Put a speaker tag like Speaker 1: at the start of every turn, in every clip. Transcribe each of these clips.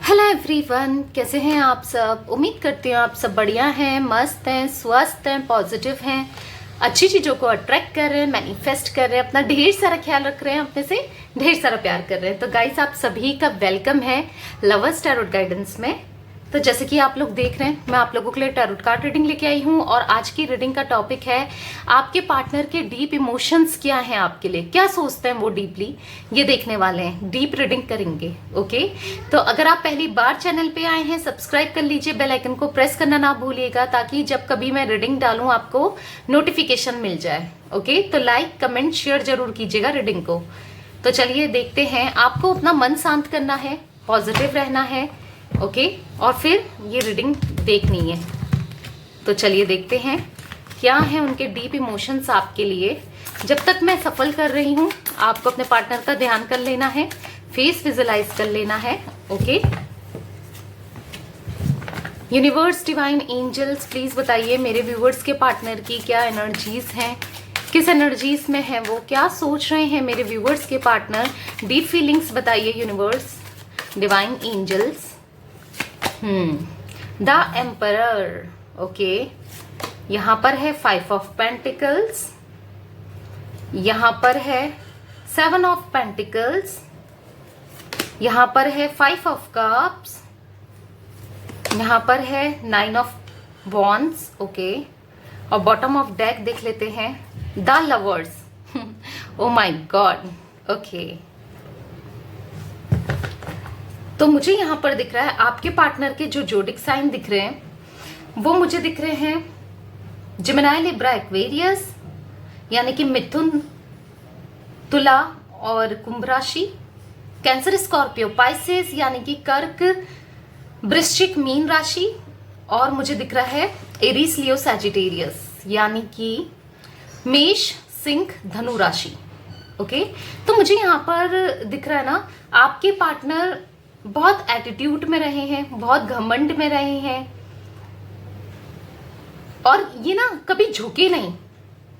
Speaker 1: Hello everyone, कैसे हैं आप सब। उम्मीद करती हूँ आप सब बढ़िया हैं, मस्त हैं, स्वस्थ हैं, पॉजिटिव हैं, अच्छी चीज़ों को अट्रैक्ट कर रहे हैं, मैनिफेस्ट कर रहे हैं, अपना ढेर सारा ख्याल रख रहे हैं, अपने से ढेर सारा प्यार कर रहे हैं। तो गाइस, आप सभी का वेलकम है लवर्स टैरोट गाइडेंस में। तो जैसे कि आप लोग देख रहे हैं, मैं आप लोगों के लिए टैरोट कार्ड रीडिंग लेके आई हूँ और आज की रीडिंग का टॉपिक है आपके पार्टनर के डीप इमोशंस क्या हैं आपके लिए, क्या सोचते हैं वो डीपली, ये देखने वाले हैं। डीप रीडिंग करेंगे। ओके, तो अगर आप पहली बार चैनल पे आए हैं, सब्सक्राइब कर लीजिए, बेल आइकन को प्रेस करना ना भूलिएगा ताकि जब कभी मैं रीडिंग डालूं आपको नोटिफिकेशन मिल जाए। ओके, तो लाइक कमेंट शेयर जरूर कीजिएगा रीडिंग को। तो चलिए देखते हैं। आपको अपना मन शांत करना है, पॉजिटिव रहना है। ओके, और फिर ये रीडिंग देखनी है। तो चलिए देखते हैं क्या है उनके डीप इमोशंस आपके लिए। जब तक मैं सफल कर रही हूँ, आपको अपने पार्टनर का ध्यान कर लेना है, फेस विजुलाइज कर लेना है। Okay, universe, divine angels, please बताइए मेरे व्यूवर्स के पार्टनर की क्या एनर्जीज हैं, किस एनर्जीज में है वो, क्या सोच रहे हैं मेरे व्यूवर्स के पार्टनर। डीप फीलिंग्स बताइए universe, divine angels. The emperor. Okay, यहां पर है 5 ऑफ पेंटिकल्स, यहां पर है 7 ऑफ पेंटिकल्स, यहां पर है 5 ऑफ कप्स, यहां पर है 9 ऑफ वॉन्ड्स। ओके, और बॉटम ऑफ डेक देख लेते हैं, the lovers. Oh my God. Okay, तो मुझे यहां पर दिख रहा है आपके पार्टनर के जो जोडिक साइन दिख रहे हैं वो मुझे दिख रहे हैं जेमिनी, लिब्रा, एक्वेरियस, यानी कि मिथुन, तुला और कुंभ राशि, कैंसर, स्कॉर्पियो, पाइसेस यानी कि कर्क, वृश्चिक, मीन राशि, और मुझे दिख रहा है एरीज, लियो, सैजिटेरियस यानी कि मेष, सिंह, धनु राशि। ओके, तो मुझे यहाँ पर दिख रहा है ना आपके पार्टनर बहुत एटीट्यूड में रहे हैं, बहुत घमंड में रहे हैं, और ये ना कभी झुके नहीं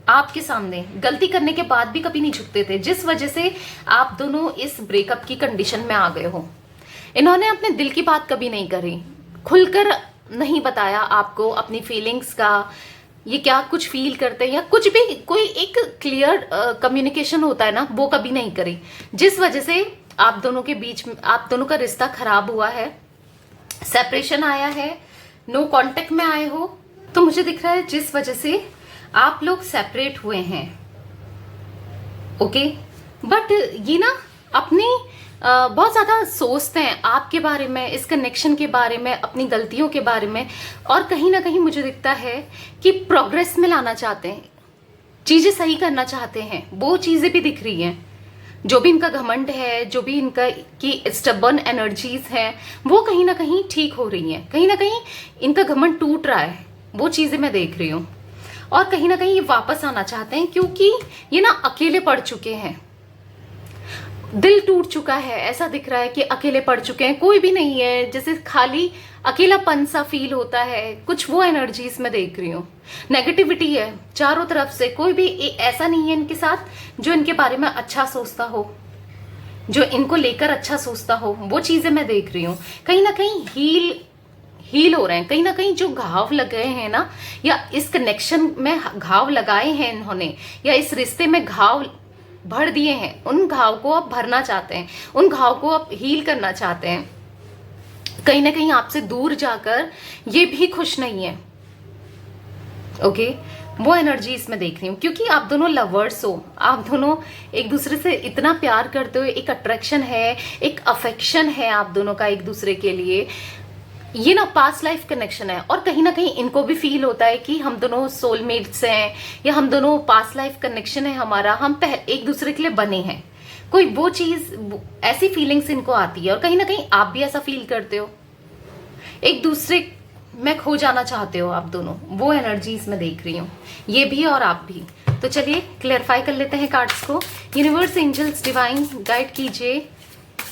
Speaker 1: आपके सामने, गलती करने के बाद भी कभी नहीं झुकते थे, जिस वजह से आप दोनों इस ब्रेकअप की कंडीशन में आ गए हो। इन्होंने अपने दिल की बात कभी नहीं करी, खुलकर नहीं बताया आपको अपनी फीलिंग्स का, ये क्या कुछ फील करते हैं या कुछ भी, कोई एक क्लियर कम्युनिकेशन होता है ना, वो कभी नहीं करी, जिस वजह से आप दोनों के बीच में, आप दोनों का रिश्ता खराब हुआ है, सेपरेशन आया है, नो कांटेक्ट में आए हो। तो मुझे दिख रहा है जिस वजह से आप लोग सेपरेट हुए हैं। ओके, बट ये ना अपनी बहुत ज्यादा सोचते हैं आपके बारे में, इस कनेक्शन के बारे में, अपनी गलतियों के बारे में, और कहीं ना कहीं मुझे दिखता है कि प्रोग्रेस में लाना चाहते हैं, चीजें सही करना चाहते हैं, वो चीजें भी दिख रही हैं। जो भी इनका घमंड है, जो भी इनका की स्टबर्न एनर्जीज हैं, वो कहीं ना कहीं ठीक हो रही हैं, कहीं ना कहीं इनका घमंड टूट रहा है, वो चीजें मैं देख रही हूँ। और कहीं ना कहीं ये वापस आना चाहते हैं क्योंकि ये ना अकेले पड़ चुके हैं, दिल टूट चुका है, ऐसा दिख रहा है कि अकेले पड़ चुके हैं, कोई भी नहीं है, जैसे खाली अकेलापन सा फील होता है, कुछ वो एनर्जीज में देख रही हूँ। नेगेटिविटी है चारों तरफ से, कोई भी ऐसा नहीं है इनके साथ जो इनके बारे में अच्छा सोचता हो, जो इनको लेकर अच्छा सोचता हो, वो चीजें मैं देख रही हूँ। कहीं ना कहीं हील हो रहे हैं, कहीं ना कहीं जो घाव लगे हैं ना, या इस कनेक्शन में घाव लगाए हैं इन्होंने, या इस रिश्ते में घाव भर दिए हैं, उन घाव को आप भरना चाहते हैं, उन घाव को आप हील करना चाहते हैं। कहीं ना कहीं आपसे दूर जाकर ये भी खुश नहीं है। ओके, वो एनर्जी इसमें देख रही हूँ क्योंकि आप दोनों लवर्स हो, आप दोनों एक दूसरे से इतना प्यार करते हो, एक अट्रैक्शन है, एक अफेक्शन है आप दोनों का एक दूसरे के लिए। ये ना पास्ट लाइफ कनेक्शन है, और कहीं ना कहीं इनको भी फील होता है कि हम दोनों सोलमेट्स हैं, या हम दोनों पास्ट लाइफ कनेक्शन है हमारा, हम एक दूसरे के लिए बने हैं, कोई वो चीज, ऐसी फीलिंग्स इनको आती है। और कहीं ना कहीं आप भी ऐसा फील करते हो, एक दूसरे में खो जाना चाहते हो आप दोनों, वो एनर्जीज में देख रही हूँ, ये भी और आप भी। तो चलिए क्लियरफाई कर लेते हैं कार्ड्स को। यूनिवर्स, एंजल्स, डिवाइन गाइड कीजिए,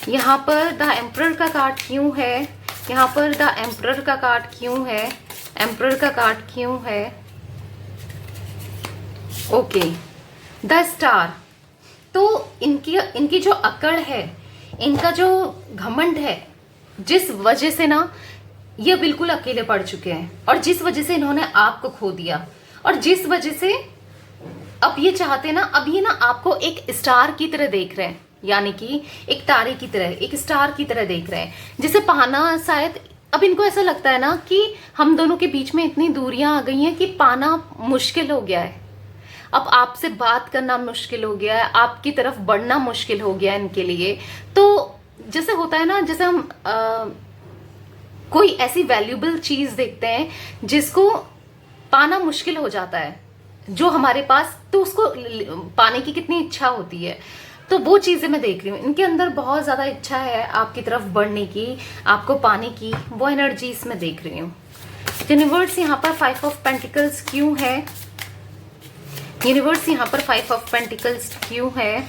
Speaker 1: यहाँ पर द एम्परर का कार्ड क्यों है, यहाँ पर द एम्परर का कार्ड क्यों है, एम्परर का कार्ड क्यों है। Okay, the star. तो इनकी जो अकड़ है, इनका जो घमंड है, जिस वजह से ना ये बिल्कुल अकेले पड़ चुके हैं, और जिस वजह से इन्होंने आपको खो दिया, और जिस वजह से अब ये चाहते ना, अब ये ना आपको एक स्टार की तरह देख रहे हैं, यानी कि एक तारे की तरह, एक स्टार की तरह देख रहे हैं। जिसे पाना शायद, अब इनको ऐसा लगता है ना कि हम दोनों के बीच में इतनी दूरियां आ गई हैं कि पाना मुश्किल हो गया है। अब आपसे बात करना मुश्किल हो गया है, आपकी तरफ बढ़ना मुश्किल हो गया है इनके लिए। तो जैसे होता है ना, जैसे हम कोई ऐसी वैल्यूबल चीज देखते हैं जिसको पाना मुश्किल हो जाता है, जो हमारे पास, तो उसको पाने की कितनी इच्छा होती है। तो वो चीजें मैं देख रही हूँ, इनके अंदर बहुत ज्यादा इच्छा है आपकी तरफ बढ़ने की, आपको पाने की, वो एनर्जी इसमें देख रही हूँ। यूनिवर्स यहाँ पर 5 ऑफ पेंटिकल्स क्यों है? यूनिवर्स यहाँ पर 5 ऑफ पेंटिकल्स क्यों है?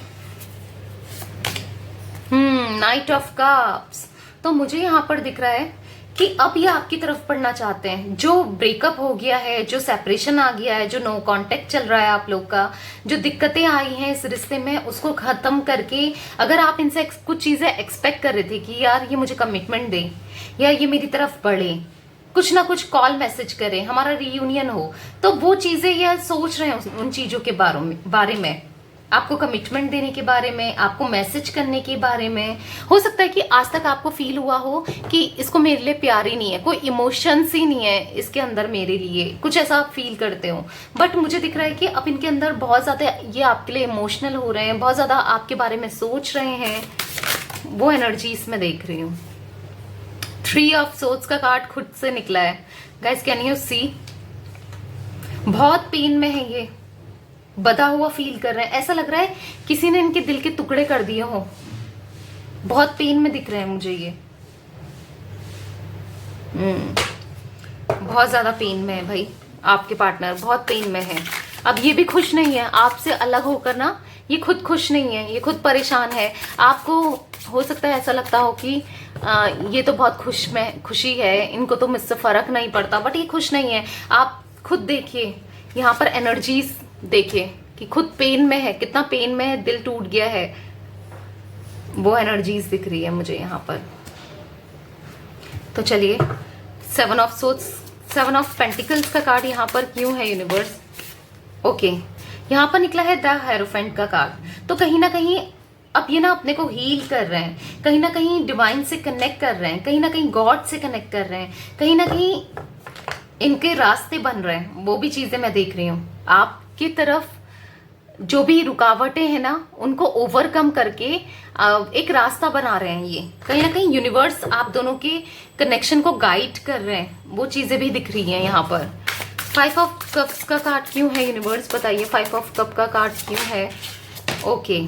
Speaker 1: Night of cups. तो मुझे यहाँ पर दिख रहा है कि अब ये आपकी तरफ पढ़ना चाहते हैं। जो ब्रेकअप हो गया है, जो सेपरेशन आ गया है, जो नो कांटेक्ट चल रहा है आप लोग का, जो दिक्कतें आई हैं इस रिश्ते में, उसको खत्म करके, अगर आप इनसे कुछ चीजें एक्सपेक्ट कर रहे थे कि यार ये मुझे कमिटमेंट दे, या ये मेरी तरफ बढ़े, कुछ ना कुछ कॉल मैसेज करें, हमारा रियूनियन हो, तो वो चीजें ये सोच रहे हैं उन चीजों के बारे में, आपको कमिटमेंट देने के बारे में, आपको मैसेज करने के बारे में। हो सकता है कि आज तक आपको फील हुआ हो कि इसको मेरे लिए प्यार ही नहीं है, कोई इमोशंस ही नहीं है इसके अंदर मेरे लिए, कुछ ऐसा आप फील करते हो। बट मुझे दिख रहा है कि अब इनके अंदर बहुत ज्यादा ये आपके लिए इमोशनल हो रहे हैं, बहुत ज्यादा आपके बारे में सोच रहे हैं, वो एनर्जी इसमें देख रही हूँ। 3 ऑफ सोर्ड्स का कार्ड खुद से निकला है। Guys can you see? बहुत पेन में है ये, बधा हुआ फील कर रहे हैं, ऐसा लग रहा है किसी ने इनके दिल के टुकड़े कर दिए हो। बहुत पेन में दिख रहे हैं मुझे ये। बहुत ज्यादा पेन में है भाई, आपके पार्टनर बहुत पेन में है। अब ये भी खुश नहीं है आपसे अलग होकर ना, ये खुद खुश नहीं है, ये खुद परेशान है। आपको हो सकता है ऐसा लगता हो कि ये तो बहुत खुशी है, इनको तो मुझसे फर्क नहीं पड़ता, बट ये खुश नहीं है। आप खुद देखिए यहाँ पर एनर्जीज देखिए कि खुद पेन में है, कितना पेन में है, दिल टूट गया है, वो एनर्जीज दिख रही है मुझे यहाँ पर। तो चलिए 7 ऑफ सोर्ड्स, 7 ऑफ पेंटिकल्स का कार्ड यहाँ पर क्यों है यूनिवर्स? ओके, यहाँ पर निकला है द हेरोफेंट का कार्ड। तो कहीं ना कहीं अब ये ना अपने को हील कर रहे हैं, कहीं ना कहीं डिवाइन से कनेक्ट कर रहे हैं, कहीं ना कहीं गॉड से कनेक्ट कर रहे हैं, कहीं ना कहीं इनके रास्ते बन रहे हैं, वो भी चीजें मैं देख रही हूँ। आपकी तरफ जो भी रुकावटें हैं ना, उनको ओवरकम करके एक रास्ता बना रहे हैं। ये कहीं ना कहीं यूनिवर्स आप दोनों के कनेक्शन को गाइड कर रहे हैं, वो चीजें भी दिख रही हैं यहाँ पर। 5 ऑफ कप्स का कार्ड क्यों है यूनिवर्स? बताइए 5 ऑफ कप का कार्ड क्यों है? ओके,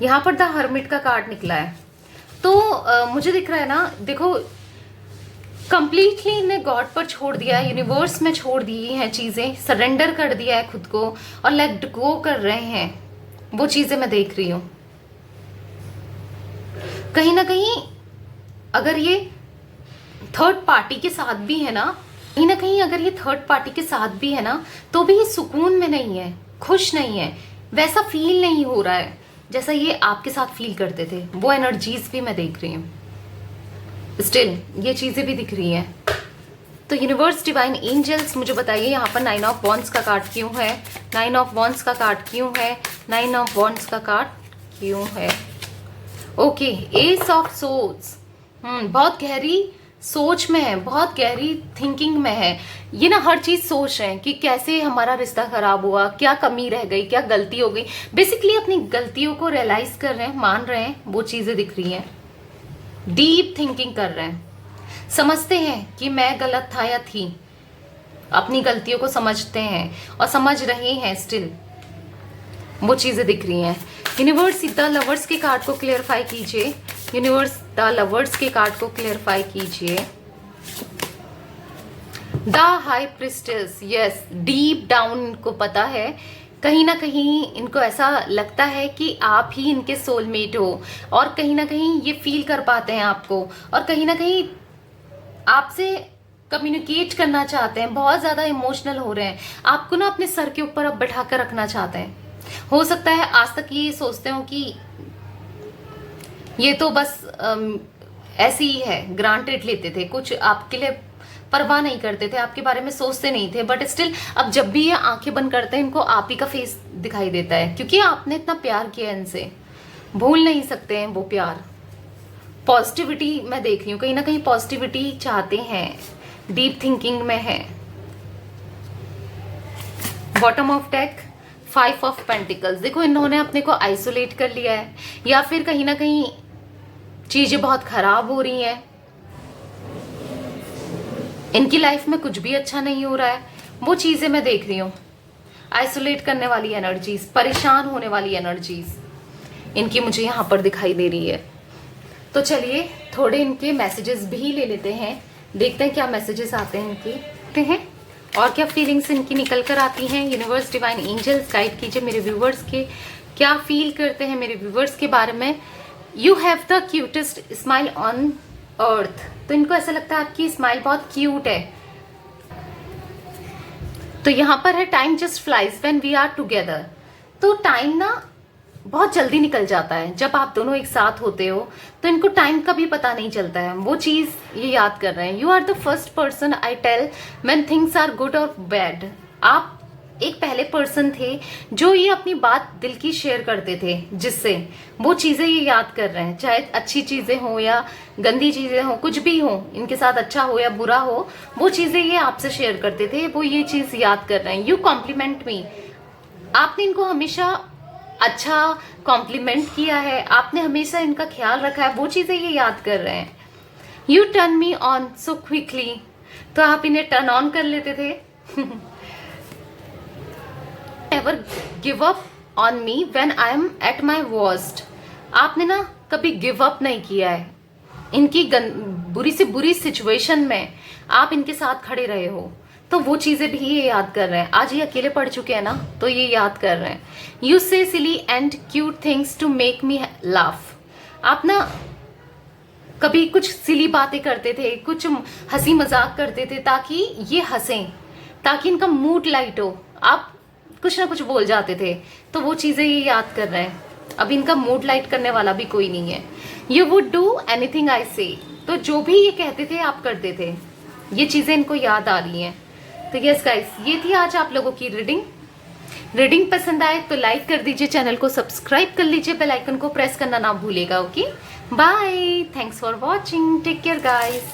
Speaker 1: यहाँ पर द हर्मिट का कार्ड निकला है। तो मुझे दिख रहा है ना, देखो कंप्लीटली इन्हें गॉड पर छोड़ दिया है, यूनिवर्स में छोड़ दी हैं चीजें, सरेंडर कर दिया है खुद को और लेट गो कर रहे हैं, वो चीजें मैं देख रही हूं। कहीं ना कहीं अगर ये थर्ड पार्टी के साथ भी है ना, कहीं ना कहीं अगर ये थर्ड पार्टी के साथ भी है ना, तो भी ये सुकून में नहीं है, खुश नहीं है, वैसा फील नहीं हो रहा है जैसा ये आपके साथ फील करते थे। वो एनर्जीज भी मैं देख रही हूँ, स्टिल ये चीजें भी दिख रही हैं। तो यूनिवर्स डिवाइन एंजल्स मुझे बताइए यहाँ पर 9 ऑफ वॉन्ड्स का कार्ड क्यों है? 9 ऑफ वॉन्ड्स का कार्ड क्यों है? 9 ऑफ वॉन्ड्स का कार्ड क्यों है? Okay, S of swords. बहुत गहरी सोच में है, बहुत गहरी थिंकिंग में है। ये ना हर चीज सोच रहे हैं कि कैसे हमारा रिश्ता खराब हुआ, क्या कमी रह गई, क्या गलती हो गई। बेसिकली अपनी गलतियों को रियलाइज कर रहे हैं, मान रहे हैं, वो चीजें दिख रही हैं। डीप थिंकिंग कर रहे हैं, समझते हैं कि मैं गलत था या थी, अपनी गलतियों को समझते हैं और समझ रहे हैं स्टिल, वो चीजें दिख रही हैं। यूनिवर्स द लवर्स के कार्ड को क्लियरफाई कीजिए। यूनिवर्स द लवर्स के कार्ड को क्लियरफाई कीजिए। The high priestess, yes, deep down इनको पता है, कहीं ना कहीं इनको ऐसा लगता है कि आप ही इनके सोलमेट हो, और कहीं ना कहीं ये फील कर पाते हैं आपको, और कहीं ना कहीं आपसे कम्युनिकेट करना चाहते हैं, बहुत ज्यादा इमोशनल हो रहे हैं, आपको ना अपने सर के ऊपर अब बैठा कर रखना चाहते हैं। हो सकता है आज तक ये सोचते हो कि ये तो बस ऐसे ही है, ग्रांटेड लेते थे, कुछ आपके लिए परवाह नहीं करते थे, आपके बारे में सोचते नहीं थे, बट स्टिल अब जब भी ये आंखें बंद करते हैं इनको आप ही का फेस दिखाई देता है, क्योंकि आपने इतना प्यार किया इनसे, भूल नहीं सकते हैं वो प्यार। पॉजिटिविटी मैं देख रही हूँ, कहीं ना कहीं पॉजिटिविटी चाहते हैं, डीप थिंकिंग में है। Bottom of deck 5 of pentacles, देखो इन्होंने अपने को आइसोलेट कर लिया है, या फिर कहीं ना कहीं चीजें बहुत खराब हो रही हैं, इनकी लाइफ में कुछ भी अच्छा नहीं हो रहा है, वो चीजें मैं देख रही हूँ। आइसोलेट करने वाली एनर्जीज, परेशान होने वाली एनर्जीज इनकी मुझे यहाँ पर दिखाई दे रही है। तो चलिए थोड़े इनके मैसेजेस भी ले लेते हैं, देखते हैं क्या मैसेजेस आते हैं इनके, देखते हैं और क्या फीलिंग्स इनकी निकल कर आती हैं। यूनिवर्स, डिवाइन एंजल्स गाइड कीजिए मेरे व्यूवर्स के, क्या फील करते हैं मेरे व्यूवर्स के बारे में। You have the cutest smile on earth, तो इनको ऐसा लगता है आपकी स्माइल बहुत क्यूट है। तो यहाँ पर है time just flies when we are together, तो टाइम ना बहुत जल्दी निकल जाता है जब आप दोनों एक साथ होते हो, तो इनको टाइम का भी पता नहीं चलता है, वो चीज ये याद कर रहे हैं। You are the first person I tell when things are good और बैड, आप एक पहले पर्सन थे जो ये अपनी बात दिल की शेयर करते थे, जिससे वो चीजें ये याद कर रहे हैं, चाहे अच्छी चीजें हो या गंदी चीजें हो, कुछ भी हो इनके साथ, अच्छा हो या बुरा हो, वो चीजें ये आपसे शेयर करते थे, वो ये चीज याद कर रहे हैं। यू कॉम्प्लीमेंट मी, आपने इनको हमेशा अच्छा कॉम्प्लीमेंट किया है, आपने हमेशा इनका ख्याल रखा है, वो चीजें ये याद कर रहे हैं। U turn me on so quickly, तो आप इन्हें टर्न ऑन कर लेते थे। Ever give up on me when I am at my worst, आपने ना कभी गिव अप नहीं किया है, इनकी बुरी से बुरी सिचुएशन में आप इनके साथ खड़े रहे हो, तो वो चीजें भी ये याद कर रहे हैं। आज ये अकेले पड़ चुके हैं ना, तो ये याद कर रहे हैं। You say silly and cute things to make me laugh, आप ना कभी कुछ सिली बातें करते थे, कुछ हंसी मजाक करते थे ताकि ये हंसें, ताकि इनका मूड लाइट हो, आप कुछ ना कुछ बोल जाते थे, तो वो चीजें ये याद कर रहे हैं। अब इनका मूड लाइट करने वाला भी कोई नहीं है। You would do anything I से, तो जो भी ये कहते थे आप करते थे, ये चीजें इनको याद आ रही हैं। तो यस गाइस, ये थी आज आप लोगों की रीडिंग पसंद आए तो लाइक कर दीजिए, चैनल को सब्सक्राइब कर लीजिए, बेल आइकन को प्रेस करना ना भूलिएगा। Okay, bye, thanks for watching, take care guys.